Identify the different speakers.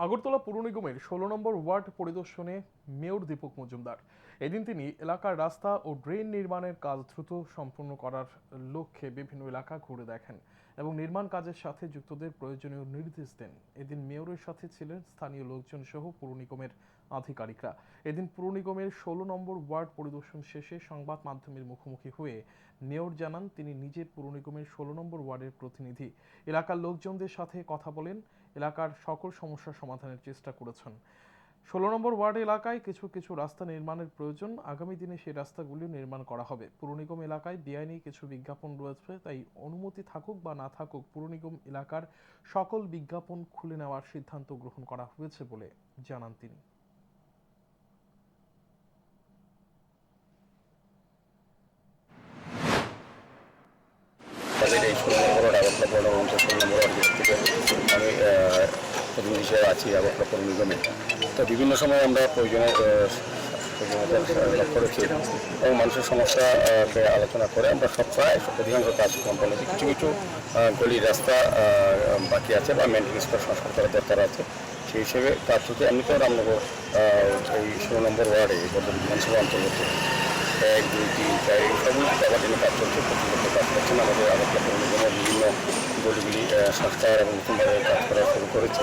Speaker 1: আগরতলা পৌর নিগমের ১৬ নম্বর ওয়ার্ড পরিদর্শনে মেয়র দীপক মজুমদার। এদিন তিনি এলাকার রাস্তা ও ড্রেন নির্মাণের কাজ দ্রুত সম্পন্ন করার লক্ষ্যে বিভিন্ন এলাকা ঘুরে দেখেন এবং নির্মাণ কাজের সাথে যুক্তদের প্রয়োজনীয় নির্দেশ দেন। এদিন মেয়রের সাথে ছিলেন স্থানীয় লোকজন সহ পৌর নিগমের আধিকারিকরা। এদিন পৌর নিগমের ১৬ নম্বর ওয়ার্ড পরিদর্শন শেষে সংবাদ মাধ্যমের মুখোমুখি হয়ে মেয়র জানান তিনি নিজের পৌর নিগমের ১৬ নম্বর ওয়ার্ডের প্রতিনিধি। এলাকার লোকজনদের সাথে কথা বলেন, এলাকার সকল সমস্যার সমাধানের চেষ্টা করেছেন। ১৬ নম্বর ওয়ার্ড এলাকায় কিছু কিছু রাস্তা নির্মাণের প্রয়োজন, আগামী দিনে সেই রাস্তাগুলি নির্মাণ করা হবে। পুর নিগম এলাকায় বেআইনি কিছু বিজ্ঞাপন রয়েছে, তাই অনুমতি থাকুক বা না থাকুক পুর নিগম এলাকার সকল বিজ্ঞাপন খুলে নেওয়ার সিদ্ধান্ত গ্রহণ করা হয়েছে বলে জানান তিনি।
Speaker 2: এই ১৬ নম্বর আগরতলা পৌর অঞ্চল ১৬ নম্বর থেকে আমি প্রতিনিধি হিসেবে আছি আগরতলা পৌর নিগমে। তো বিভিন্ন সময় আমরা প্রয়োজনীয়তা লক্ষ্য রেখে এবং মানুষের সমস্যাকে আলোচনা করে আমরা সব প্রায় অধিকাংশ কাজ সম্পন্ন করি। কিছু কিছু গলির রাস্তা বাকি আছে বা মেনটেন্যান্স সংস্কার করার দরকার আছে, সেই হিসেবে কাজ হচ্ছে। এমনিতেও রামনগর এই ১৬ নম্বর ওয়ার্ডে বিধানসভা অন্তর্গত ১, ২, ৩, ৪ এই সবগুলো আবার জন্য কাজ চলছে, প্রতিনিয়ত কাজ করছেন। আমাদের আগরতলা পৌর নিগমের বিভিন্ন গলিগুলি সংস্কার এবং নতুনভাবে কাজ করা শুরু করেছে।